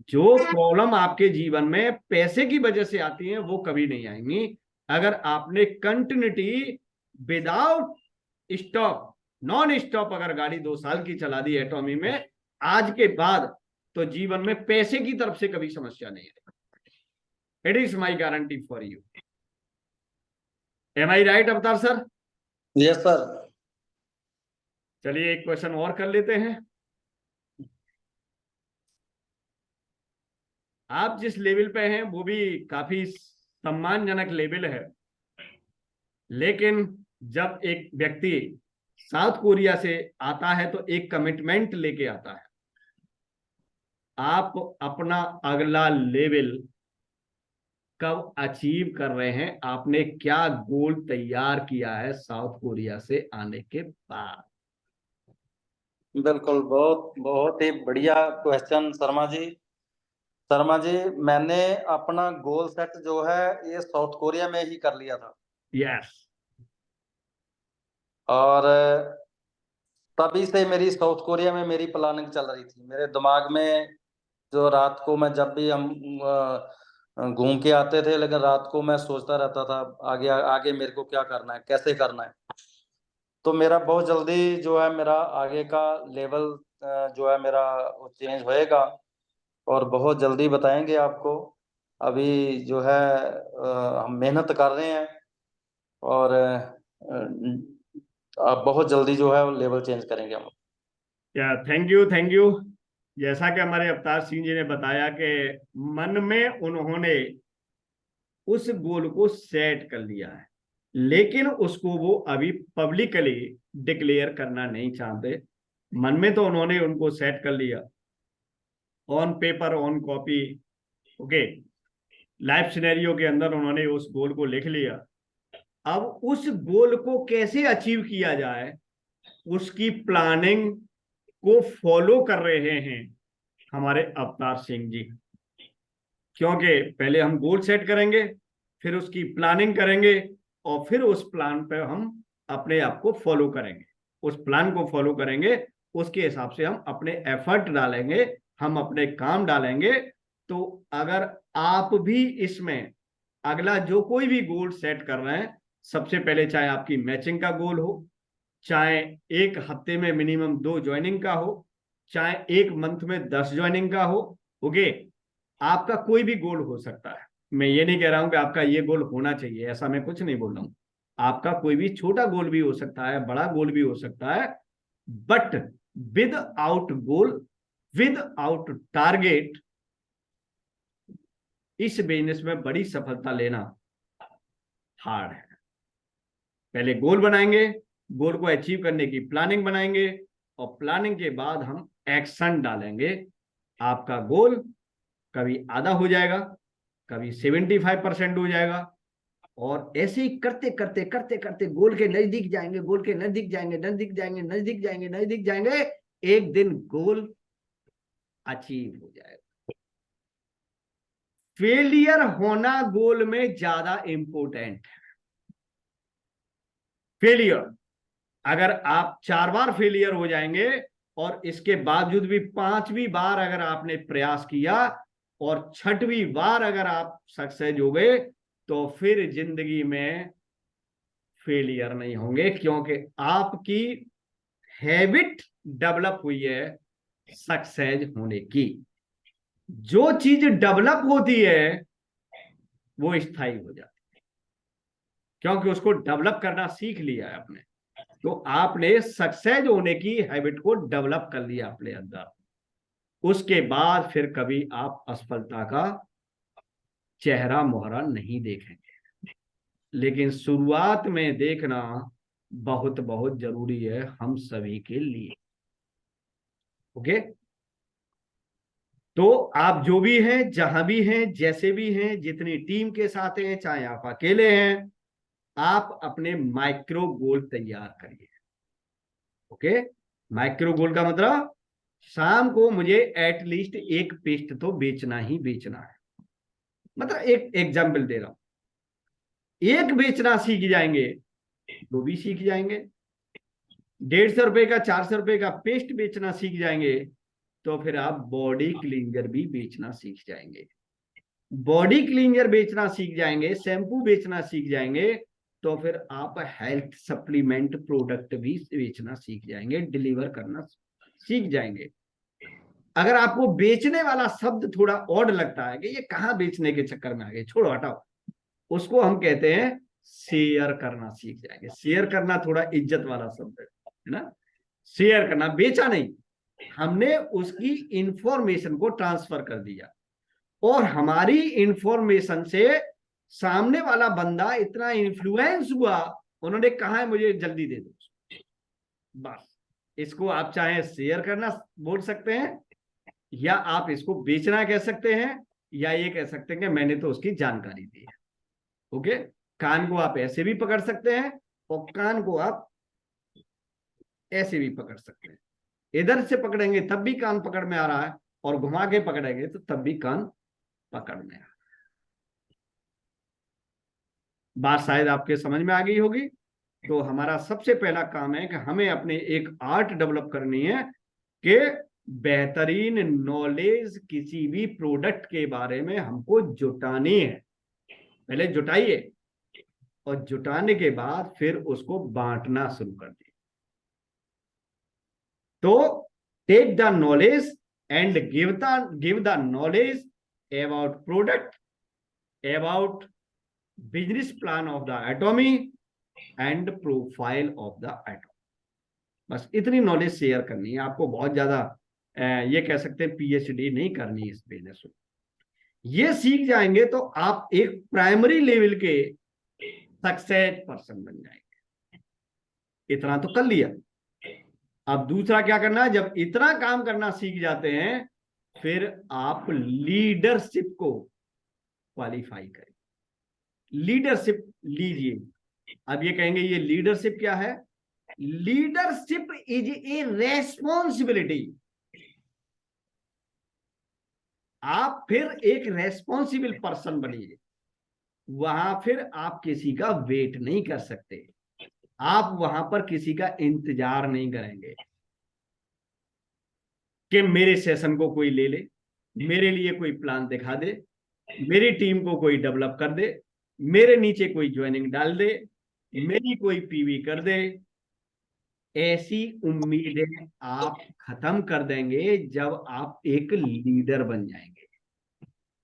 A: जो प्रॉब्लम आपके जीवन में पैसे की वजह से आती है वो कभी नहीं आएंगी अगर आपने continuity without stop, non stop अगर गाड़ी 2 साल की चला दी एटॉमी में आज के बाद, तो जीवन में पैसे की तरफ से कभी समस्या नहीं आएगी। It is my guarantee for you. Am I right Avtar sir?
B: Yes sir.
A: चलिए एक क्वेश्चन और कर लेते हैं। आप जिस लेवल पे हैं वो भी काफी सम्मानजनक लेवल है, लेकिन जब एक व्यक्ति साउथ कोरिया से आता है तो एक कमिटमेंट लेके आता है। आप अपना अगला लेवल कब अचीव कर रहे हैं? आपने क्या गोल तैयार किया है साउथ कोरिया से आने के बाद?
B: बिल्कुल, बहुत बहुत ही बढ़िया क्वेश्चन शर्मा जी। शर्मा जी, मैंने अपना गोल सेट जो है ये साउथ कोरिया में ही कर लिया था।
A: यस।
B: और तभी से मेरी साउथ कोरिया में मेरी प्लानिंग चल रही थी मेरे दिमाग में। जो रात को मैं जब भी हम घूम के आते थे, लेकिन रात को मैं सोचता रहता था आगे आगे मेरे को क्या करना है, कैसे करना है। तो मेरा बहुत जल्दी जो है मेरा आगे का लेवल जो है मेरा वो चेंज होएगा और बहुत जल्दी बताएंगे आपको। अभी जो है हम मेहनत कर रहे हैं और अब बहुत जल्दी जो है लेवल चेंज करेंगे हम।
A: या थैंक यू, थैंक यू। जैसा कि हमारे अवतार सिंह जी ने बताया कि मन में उन्होंने उस गोल को सेट कर लिया है, लेकिन उसको वो अभी पब्लिकली डिक्लेयर करना नहीं चाहते। मन में तो उन्होंने उनको सेट कर लिया, on paper on copy, okay, life scenario के अंदर उन्होंने उस गोल को लिख लिया। अब उस गोल को कैसे अचीव किया जाए, उसकी प्लानिंग को फॉलो कर रहे हैं हमारे अवतार सिंह जी। क्योंकि पहले हम गोल सेट करेंगे, फिर उसकी प्लानिंग करेंगे, और फिर उस प्लान पे हम अपने आप को फॉलो करेंगे। उस प्लान को फॉलो करेंगे, उसके हिसाब से हम अपने एफर्ट डालेंगे, हम अपने काम डालेंगे। तो अगर आप भी इसमें अगला जो कोई भी गोल सेट कर रहे हैं, सबसे पहले चाहे आपकी मैचिंग का गोल हो, चाहे एक हफ्ते में मिनिमम 2 ज्वाइनिंग का हो, चाहे एक मंथ में 10 ज्वाइनिंग का हो, ओके, आपका कोई भी गोल हो सकता है। मैं ये नहीं कह रहा हूं कि आपका ये गोल होना चाहिए, ऐसा मैं कुछ नहीं बोल रहा हूं। आपका कोई भी छोटा गोल भी हो सकता है, बड़ा गोल भी हो सकता है, but with out goal, with out target, इस बिजनेस में बड़ी सफलता लेना हार्ड है। पहले गोल बनाएंगे, गोल को अचीव करने की प्लानिंग बनाएंगे, और प्लानिंग के बाद हम एक्शन डालेंगे। आपका गोल कभी आधा हो जाएगा, कभी 75% हो जाएगा, और ऐसे ही करते करते करते करते गोल के नजदीक जाएंगे, गोल के नजदीक जाएंगे, नजदीक जाएंगे, नजदीक जाएंगे, नजदीक जाएंगे, एक दिन गोल अचीव हो जाएगा। फेलियर होना गोल में ज्यादा इंपॉर्टेंट है। फेलियर, अगर आप 4 बार फेलियर हो जाएंगे, और इसके बावजूद भी 5वीं बार अगर आपने प्रयास किया, और 6वीं बार अगर आप सक्सेस हो गए, तो फिर जिंदगी में फेलियर नहीं होंगे, क्योंकि आपकी हैबिट डेवलप हुई है सक्सेस होने की। जो चीज डेवलप होती है वो स्थायी हो जाती है, क्योंकि उसको डेवलप करना सीख लिया है आपने। तो आपने सक्सेस होने की हैबिट को डेवलप कर लिया अपने अंदर, उसके बाद फिर कभी आप असफलता का चेहरा मोहरा नहीं देखेंगे। लेकिन शुरुआत में देखना बहुत बहुत जरूरी है हम सभी के लिए, ओके। तो आप जो भी हैं, जहां भी हैं, जैसे भी हैं, जितनी टीम के साथ हैं, चाहे आप अकेले हैं, आप अपने माइक्रो गोल तैयार करिए, ओके। माइक्रो गोल का मतलब, शाम को मुझे एटलीस्ट एक पेस्ट तो बेचना ही बेचना है। मतलब एक एग्जाम्पल दे रहा हूं, एक बेचना सीख जाएंगे, दो भी सीख जाएंगे। 150 रुपए का, 400 रुपए का पेस्ट बेचना सीख जाएंगे, तो फिर आप बॉडी क्लींजर भी बेचना सीख जाएंगे। बॉडी क्लींजर बेचना सीख जाएंगे, शैम्पू बेचना सीख जाएंगे, तो फिर आप हेल्थ सप्लीमेंट प्रोडक्ट भी बेचना सीख जाएंगे, डिलीवर करना सीख जाएंगे। अगर आपको बेचने वाला शब्द थोड़ा ऑड लगता है कि ये कहाँ बेचने के चक्कर में आ गए, छोड़ो हटाओ, उसको हम कहते हैं शेयर करना सीख जाएंगे। शेयर करना थोड़ा इज्जत वाला शब्द है ना। शेयर करना, बेचा नहीं, हमने उसकी इंफॉर्मेशन को ट्रांसफर कर दिया, और हमारी इंफॉर्मेशन से सामने वाला बंदा इतना इन्फ्लुएंस हुआ, उन्होंने कहा है मुझे जल्दी दे दो, बस। इसको आप चाहे शेयर करना बोल सकते हैं, या आप इसको बेचना कह सकते हैं, या ये कह सकते हैं कि मैंने तो उसकी जानकारी दी है, ओके। कान को आप ऐसे भी पकड़ सकते हैं, और कान को आप ऐसे भी पकड़ सकते हैं। इधर से पकड़ेंगे तब भी कान पकड़ में आ रहा है, और घुमा के पकड़ेंगे तो तब भी कान पकड़ में आ रहा है। बात शायद आपके समझ में आ गई होगी। तो हमारा सबसे पहला काम है कि हमें अपने एक आर्ट डेवलप करनी है कि बेहतरीन नॉलेज किसी भी प्रोडक्ट के बारे में हमको जुटानी है। पहले जुटाइए, और जुटाने के बाद फिर उसको बांटना शुरू कर दिए। तो take the knowledge and give the knowledge about product, about business plan of the Atomy, and profile of the Atomy. बस इतनी नॉलेज शेयर करनी है आपको, बहुत ज्यादा ये कह सकते हैं पीएचडी नहीं करनी इस बिजनेस में। ये सीख जाएंगे तो आप एक प्राइमरी लेवल के सक्सेस पर्सन बन जाएंगे। इतना तो कर लिया, अब दूसरा क्या करना है, जब इतना काम करना सीख जाते हैं फिर आप लीडरशिप को क्वालिफाई करें, लीडरशिप लीजिए। अब ये कहेंगे ये लीडरशिप क्या है? Leadership is a responsibility. आप फिर एक रेस्पॉन्सिबल पर्सन बनिए, वहां फिर आप किसी का वेट नहीं कर सकते, आप वहां पर किसी का इंतजार नहीं करेंगे कि मेरे सेशन को कोई ले ले, मेरे लिए कोई प्लान दिखा दे, मेरी टीम को कोई डेवलप कर दे, मेरे नीचे कोई ज्वाइनिंग डाल दे, मेरी कोई पीवी कर दे। ऐसी उम्मीदें आप खत्म कर देंगे जब आप एक लीडर बन जाएंगे।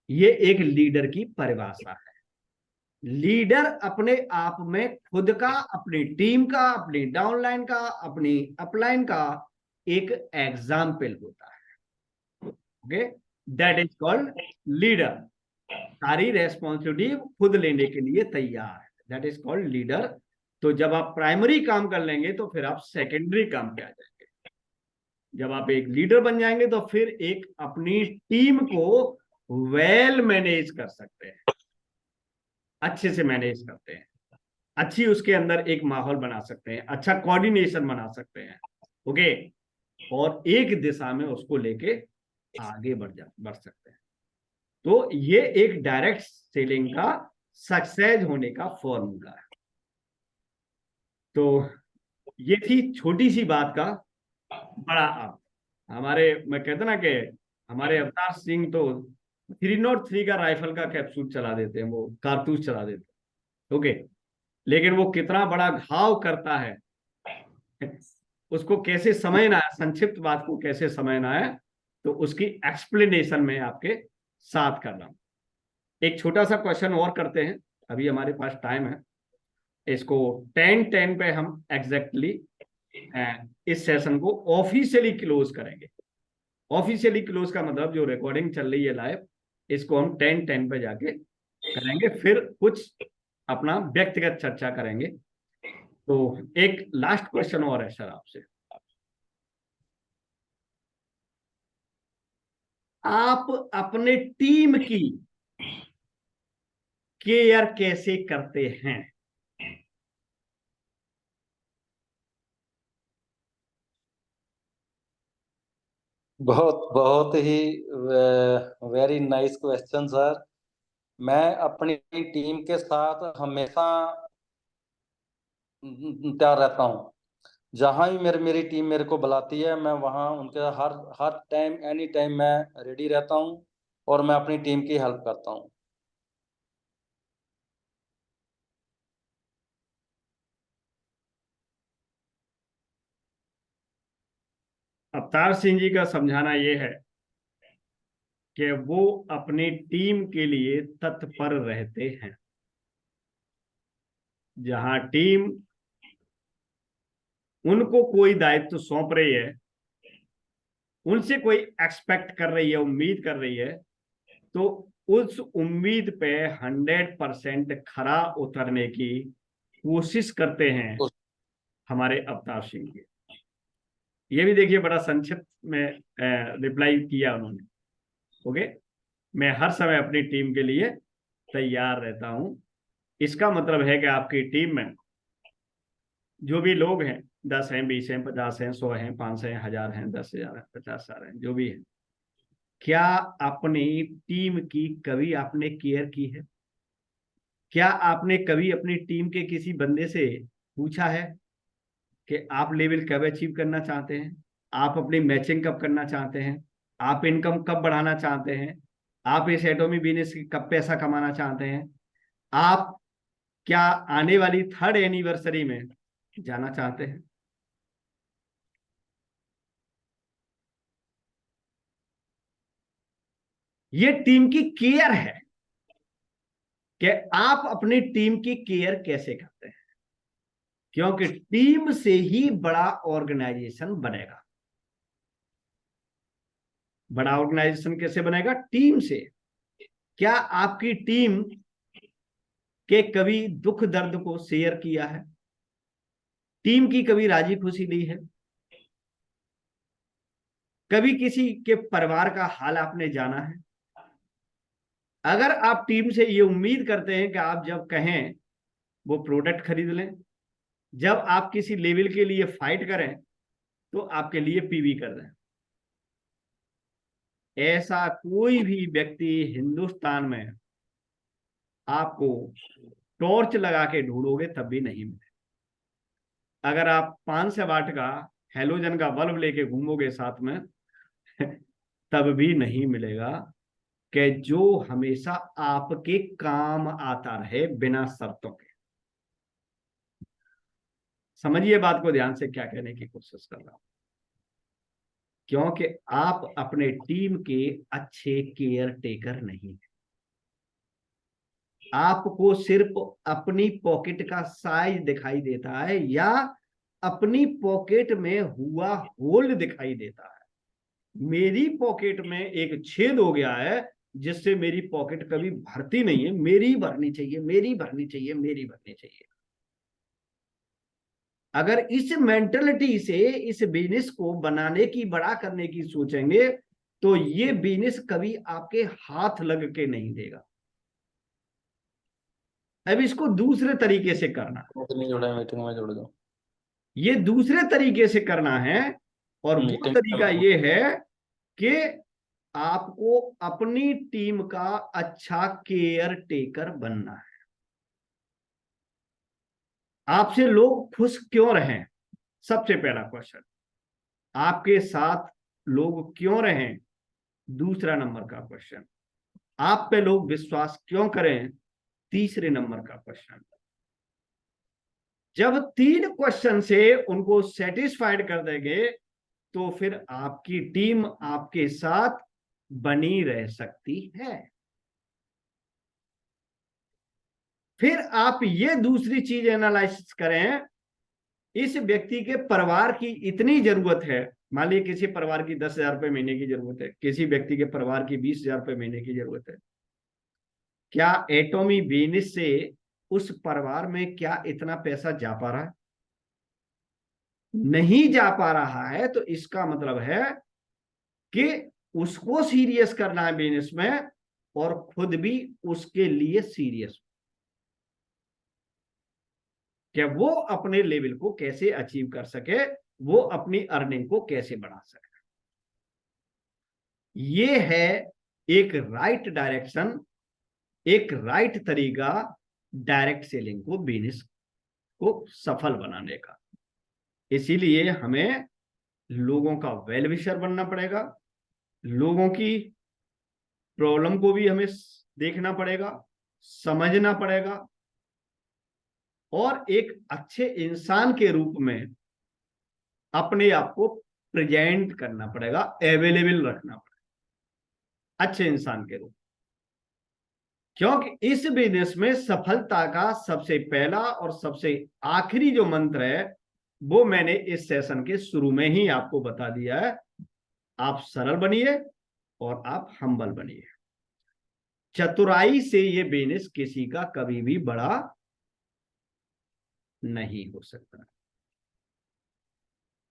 A: ये एक लीडर की परिभाषा है। लीडर अपने आप में खुद का, अपनी टीम का, अपनी डाउनलाइन का, अपनी अपलाइन का एक एग्जाम्पल होता है। Okay, that is called leader. सारी रेस्पॉन्सिबिलिटी खुद लेने के लिए तैयार है, दैट इज कॉल्ड लीडर। तो जब आप प्राइमरी काम कर लेंगे तो फिर आप सेकेंडरी काम पे आ जाएंगे। जब आप एक लीडर बन जाएंगे तो फिर एक अपनी टीम को वेल मैनेज कर सकते हैं, अच्छे से मैनेज करते हैं, अच्छी उसके अंदर एक माहौल बना सकते हैं, अच्छा कोऑर्डिनेशन बना सकते हैं। ओके, और एक दिशा में उसको लेके आगे बढ़ सकते हैं। तो ये एक डायरेक्ट सेलिंग का सक्सेस होने का फॉर्मूला है। तो ये थी छोटी सी बात का बड़ा अर्थ। हमारे, मैं कहता ना कि हमारे अवतार सिंह तो 303 का राइफल का कैप्सूल चला देते हैं, वो कारतूस चला देते हैं। ओके, लेकिन वो कितना बड़ा घाव करता है उसको कैसे समझना है, संक्षिप्त बात को कैसे समझना है, तो उसकी एक्सप्लेनेशन में आपके साथ कर रहा हूं। एक छोटा सा क्वेश्चन और करते हैं, अभी हमारे पास टाइम है। इसको 10-10 पे हम एग्जैक्टली इस सेशन को ऑफिशियली क्लोज करेंगे। ऑफिशियली क्लोज का मतलब जो रिकॉर्डिंग चल रही है लाइव, इसको हम 10-10 पे जाके करेंगे, फिर कुछ अपना व्यक्तिगत चर्चा करेंगे। तो एक लास्ट क्वेश्चन और है सर आपसे, आप अपने टीम की केयर कैसे करते हैं?
B: बहुत बहुत ही वेरी नाइस क्वेश्चन सर। मैं अपनी टीम के साथ हमेशा तैयार रहता हूँ। जहां भी मेरी टीम मेरे को बुलाती है, मैं वहां उनके हर हर टाइम एनी टाइम मैं रेडी रहता हूँ और मैं अपनी टीम की हेल्प करता हूँ।
A: अवतार सिंह जी का समझाना यह है कि वो अपनी टीम के लिए तत्पर रहते हैं। जहां टीम उनको कोई दायित्व सौंप रही है, उनसे कोई एक्सपेक्ट कर रही है, उम्मीद कर रही है, तो उस उम्मीद पे 100% खरा उतरने की कोशिश करते हैं हमारे अवतार सिंह जी। ये भी देखिए बड़ा संक्षिप्त में रिप्लाई किया उन्होंने। ओके, मैं हर समय अपनी टीम के लिए तैयार रहता हूं। इसका मतलब है कि आपकी टीम में जो भी लोग हैं, 10 हैं, 20 हैं, 50 हैं, 100 हैं, 500 हैं, 1000 हैं, 10,000 हैं, 50,000 हैं, जो भी है, क्या अपनी टीम की कभी आपने केयर की है? क्या आपने कभी अपनी टीम के किसी बंदे से पूछा है कि आप लेवल कब अचीव करना चाहते हैं, आप अपनी मैचिंग कब करना चाहते हैं, आप इनकम कब बढ़ाना चाहते हैं, आप इस एटॉमी बिजनेस की कब पैसा कमाना चाहते हैं, आप क्या आने वाली 3rd एनिवर्सरी में जाना चाहते हैं? ये टीम की केयर है कि आप अपनी टीम की केयर कैसे करते हैं, क्योंकि टीम से ही बड़ा ऑर्गेनाइजेशन बनेगा। बड़ा ऑर्गेनाइजेशन कैसे बनेगा? टीम से। क्या आपकी टीम के कभी दुख दर्द को शेयर किया है? टीम की कभी राजी खुशी ली है? कभी किसी के परिवार का हाल आपने जाना है? अगर आप टीम से ये उम्मीद करते हैं कि आप जब कहें वो प्रोडक्ट खरीद लें, जब आप किसी लेवल के लिए फाइट करें तो आपके लिए पीवी कर दें, ऐसा कोई भी व्यक्ति हिंदुस्तान में आपको टॉर्च लगा के ढूंढोगे तब भी नहीं मिले। अगर आप 500 वाट का हेलोजन का बल्ब लेके घूमोगे साथ में तब भी नहीं मिलेगा कि जो हमेशा आपके काम आता रहे बिना शर्तों के। समझिए बात को ध्यान से, क्या कहने की कोशिश कर रहा हूं। क्योंकि आप अपने टीम के अच्छे केयर टेकर नहीं हैं। आपको सिर्फ अपनी पॉकेट का साइज दिखाई देता है या अपनी पॉकेट में हुआ होल दिखाई देता है। मेरी पॉकेट में एक छेद हो गया है जिससे मेरी पॉकेट कभी भरती नहीं है, मेरी भरनी चाहिए, मेरी भरनी चाहिए, मेरी भरनी चाहिए। अगर इस मेंटलिटी से इस बिजनेस को बनाने की, बड़ा करने की सोचेंगे तो ये बिजनेस कभी आपके हाथ लग के नहीं देगा। अब इसको दूसरे तरीके से करना,
B: नहीं जुड़ा, मीटिंग में जुड़ जाओ।
A: ये दूसरे तरीके से करना है। और वो
B: मीटिंग
A: तरीका ये है कि आपको अपनी टीम का अच्छा केयर टेकर बनना है। आपसे लोग खुश क्यों रहें? सबसे पहला क्वेश्चन, आपके साथ लोग क्यों रहें? दूसरा नंबर का क्वेश्चन, आप पे लोग विश्वास क्यों करें? तीसरे नंबर का क्वेश्चन। जब 3 क्वेश्चन से उनको सेटिस्फाइड कर देंगे तो फिर आपकी टीम आपके साथ बनी रह सकती है। फिर आप ये दूसरी चीज एनालाइसिस करें, इस व्यक्ति के परिवार की इतनी जरूरत है। मान लीजिए किसी परिवार की 10,000 रुपए महीने की जरूरत है, किसी व्यक्ति के परिवार की 20,000 रुपए महीने की जरूरत है। क्या एटॉमी बिजनेस से उस परिवार में क्या इतना पैसा जा पा रहा है? नहीं जा पा रहा है तो इसका मतलब है कि उसको सीरियस करना है बिजनेस में और खुद भी उसके लिए सीरियस, कि वो अपने लेवल को कैसे अचीव कर सके, वो अपनी अर्निंग को कैसे बढ़ा सके। ये है एक राइट डायरेक्शन, एक राइट तरीका डायरेक्ट सेलिंग को, बिजनेस को सफल बनाने का। इसीलिए हमें लोगों का वेल विशर बनना पड़ेगा, लोगों की प्रॉब्लम को भी हमें देखना पड़ेगा, समझना पड़ेगा और एक अच्छे इंसान के रूप में अपने आप को प्रेजेंट करना पड़ेगा, अवेलेबल रखना पड़ेगा अच्छे इंसान के रूप। क्योंकि इस बिजनेस में सफलता का सबसे पहला और सबसे आखिरी जो मंत्र है वो मैंने इस सेशन के शुरू में ही आपको बता दिया है। आप सरल बनिए और आप हम्बल बनिए। चतुराई से ये बिजनेस किसी का कभी भी बड़ा नहीं हो सकता।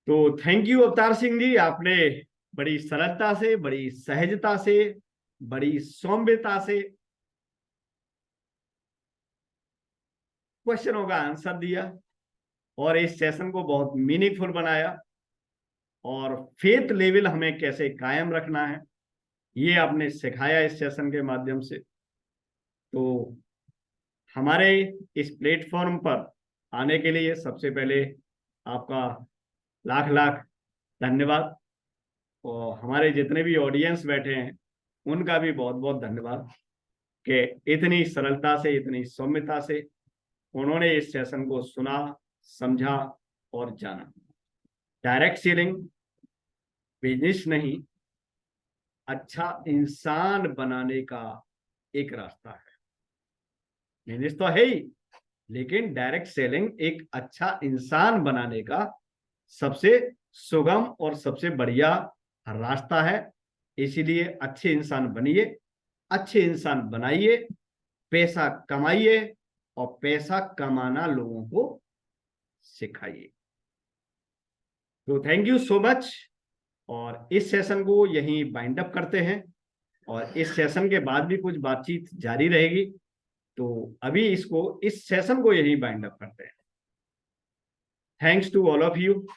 A: तो थैंक यू अवतार सिंह जी, आपने बड़ी सरलता से, बड़ी सहजता से, बड़ी सौम्यता से क्वेश्चनों का आंसर दिया और इस सेशन को बहुत मीनिंगफुल बनाया। और फेथ लेवल हमें कैसे कायम रखना है ये आपने सिखाया इस सेशन के माध्यम से। तो हमारे इस प्लेटफॉर्म पर आने के लिए सबसे पहले आपका लाख लाख धन्यवाद। और हमारे जितने भी ऑडियंस बैठे हैं उनका भी बहुत बहुत धन्यवाद कि इतनी सरलता से, इतनी सौम्यता से उन्होंने इस सेशन को सुना, समझा और जाना। डायरेक्ट सेलिंग बिजनेस नहीं, अच्छा इंसान बनाने का एक रास्ता है। बिजनेस तो है ही, लेकिन डायरेक्ट सेलिंग एक अच्छा इंसान बनाने का सबसे सुगम और सबसे बढ़िया रास्ता है। इसीलिए अच्छे इंसान बनिए, अच्छे इंसान बनाइए, पैसा कमाइए और पैसा कमाना लोगों को सिखाइए। तो थैंक यू सो मच। और इस सेशन को यहीं बाइंड अप करते हैं, और इस सेशन के बाद भी कुछ बातचीत जारी रहेगी। तो अभी इस सेशन को यहीं बाइंड अप करते हैं। Thanks to all of you.